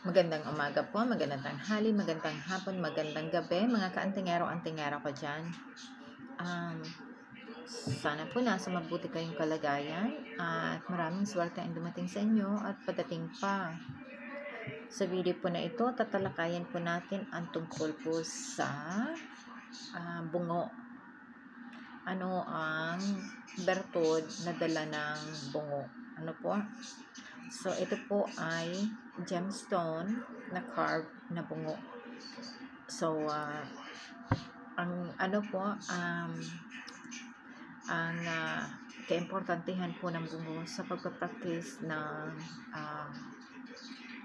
Magandang umaga po, magandang tanghali, magandang hapon, magandang gabi, mga kaantingero-antingero ko dyan. Um, Sana po nasa mabuti kayong kalagayan at maraming swerte ang dumating sa inyo at padating pa. Sa video po na ito, tatalakayan po natin ang tungkol po sa bungo. Ano ang bertud na dala ng bungo? Ano po? So, ito po ay gemstone na carved na bungo. So, ang ano po, ang kaimportantehan po ng bungo sa pagpapractice ng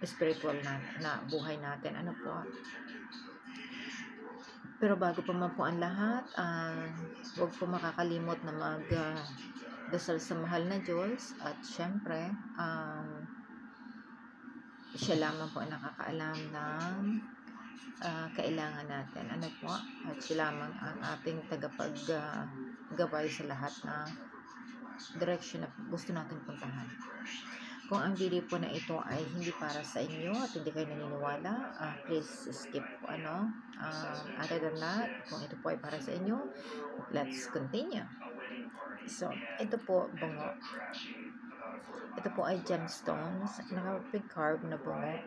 spiritual na buhay natin. Ano po? Pero bago pa man po ang lahat, huwag po makakalimot na dasal sa mahal na Diyos at syempre, siya lamang po ang nakakaalam ng kailangan natin. Ano po? At siya lamang ang ating tagapaggabay sa lahat na direction na gusto natin puntahan. Kung ang video po na ito ay hindi para sa inyo at hindi kayo naniniwala, please skip po other than that, kung ito po ay para sa inyo, let's continue. So, ito po bungo. Ito po ay gemstones, naka-carve na bungo.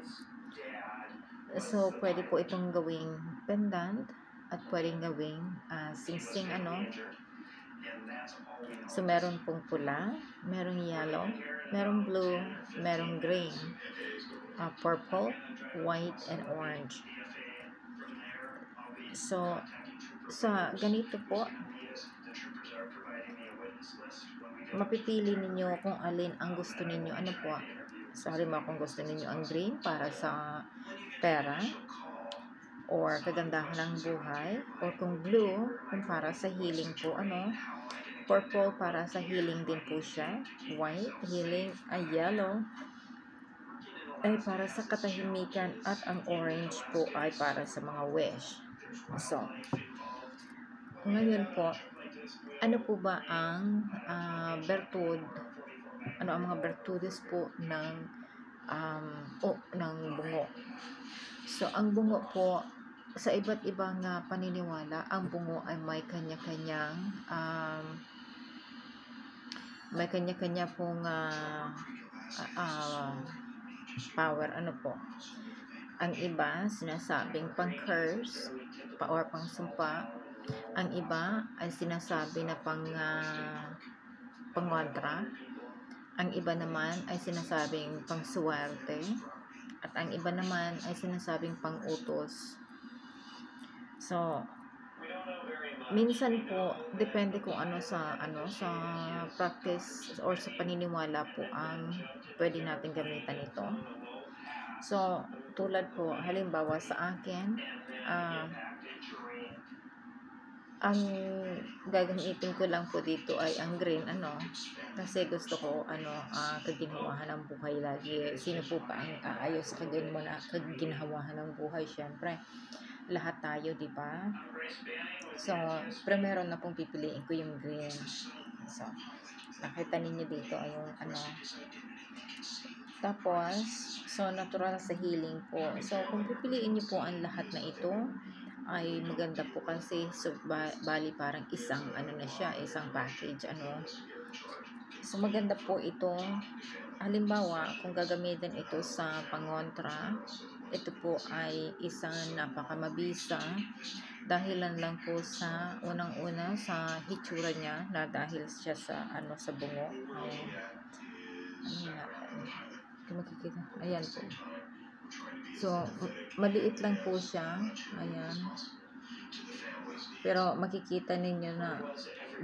So, pwede po itong gawing pendant at pwedeng gawing sing-sing So, meron pong pula, merong yellow, merong blue, merong green, purple, white, and orange. So, sa ganito po, mapipili ninyo kung alin ang gusto ninyo. Ano po? Sorry mo kung gusto ninyo ang green para sa pera or kagandahan ng buhay, or kung blue kung para sa healing po, purple para sa healing din po siya, white healing, yellow ay para sa katahimikan, at ang orange po ay para sa mga wish. So, ngayon po, ano po ba ang bertud? Ano ang mga bertudes po ng bungo? So, ang bungo po, sa iba't ibang paniniwala, ang bungo ay may kanya-kanyang pong power. Ano po? Ang iba sinasabing pang-curse or pang-sumpa. Ang iba ay sinasabi na pang-mantra. Ang iba naman ay sinasabing pang-suwerte. At ang iba naman ay sinasabing pang-utos. So, minsan po, depende kung sa practice or sa paniniwala po ang pwede natin gamitan ito. So, tulad po, halimbawa sa akin, ang gagamitin ko lang po dito ay ang green, kasi gusto ko, kaginhawahan ng buhay lagi. Sino po pa ang aayos sa kaginhawahan ng buhay? Syempre, lahat tayo, di ba? So, primero na pong pipiliin ko yung green. So, nakita ninyo dito ay yung Tapos, so natural sa healing po. So, kung pipiliin niyo po ang lahat na ito, ay maganda po kasi bali parang isang isang package. So, maganda po ito. Halimbawa, kung gagamitin ito sa pangontra, ito po ay isang napakamabisa, dahilan lang po sa unang-una sa hitsura niya, na dahil siya sa bungo. Kung makikita, ayan po. So, maliit lang po siya, ayan. Pero makikita ninyo na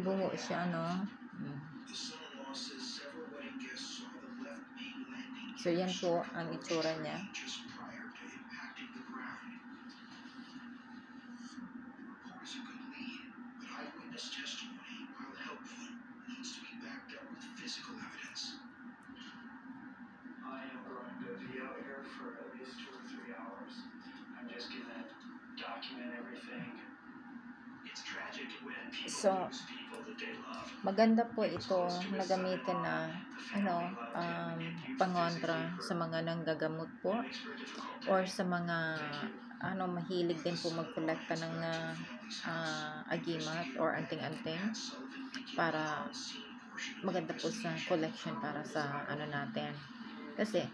bungo siya, So, yan po ang itsura niya. So, Maganda po ito na gamitin na pangontra sa mga nanggagamot po or sa mga mahilig din po magkolekta ng agimat or anting-anting para maganda po sa collection para sa natin. Kasi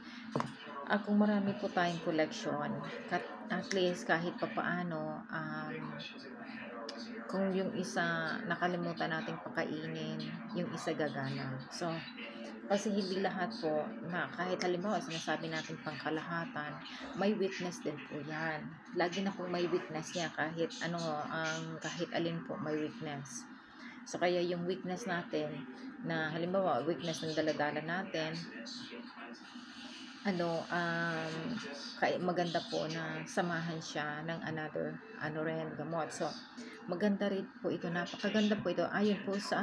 kung marami po tayong collection, at least kahit papaano, kung yung isa nakalimutan nating pakainin, yung isa gagana. So, kasi hindi lahat po na kahit halimbawa sinasabi natin pangkalahatan, may weakness din po yan. Lagi na po may weakness niya kahit kahit alin po may weakness. So, kaya yung weakness natin na halimbawa weakness ng daladala natin, maganda po na samahan siya ng another gamot. So maganda rin po ito, napakaganda po ito ayon po sa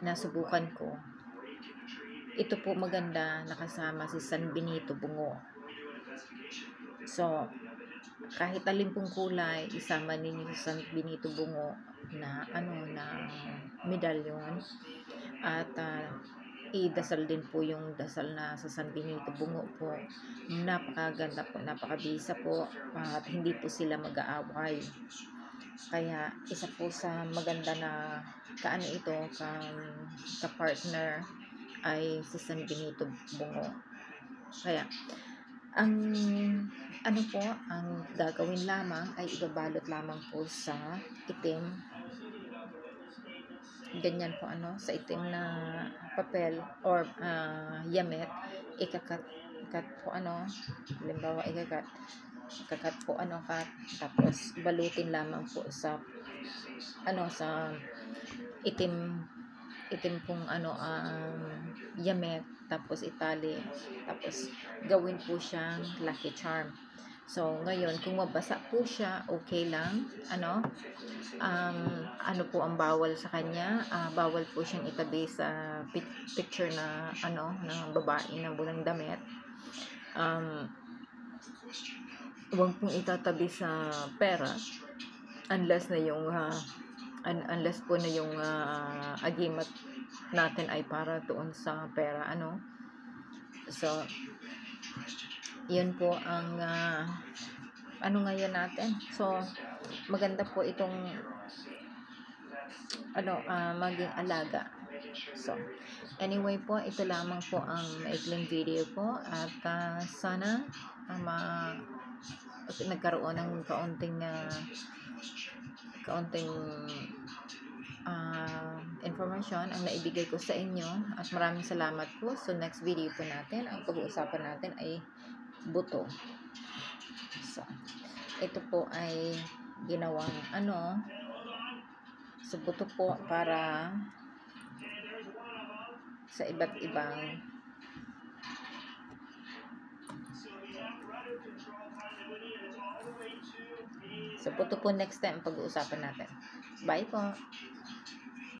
nasubukan ko. Ito po maganda nakasama si San Benito Bungo. So kahit alin pong kulay isama ninyo sa San Benito Bungo na medalyon at idasal din po yung dasal na sa San Benito Bungo po. Napakaganda po, napakabisa po at hindi po sila mag-aaway. Kaya isa po sa maganda na ka-partner ay si San Benito Bungo. Kaya ang gagawin lamang ay ibabalot lamang po sa itim, ganyan po sa itim na papel or yamet, ikakat po halimbawa ikakat po tapos balutin lamang po sa sa itim pong yamet, tapos itali, tapos gawin po siyang lucky charm. So ngayon kung mabasa po siya, okay lang. Po ang bawal sa kanya, bawal po siyang itabi sa picture na ng babae na walang damit. Huwag pong itatabi sa pera unless po na yung agimat natin ay para doon sa pera So yun po ang ngayon natin. So maganda po itong maging alaga. So anyway po, ito lamang po ang maikling video po at sana nagkaroon ng kaunting information ang naibigay ko sa inyo at maraming salamat po. So next video po natin, ang pag-uusapan natin ay buto. So ito po ay ginawang sa buto po para sa iba't ibang buto po next time pag-uusapan natin. Bye po.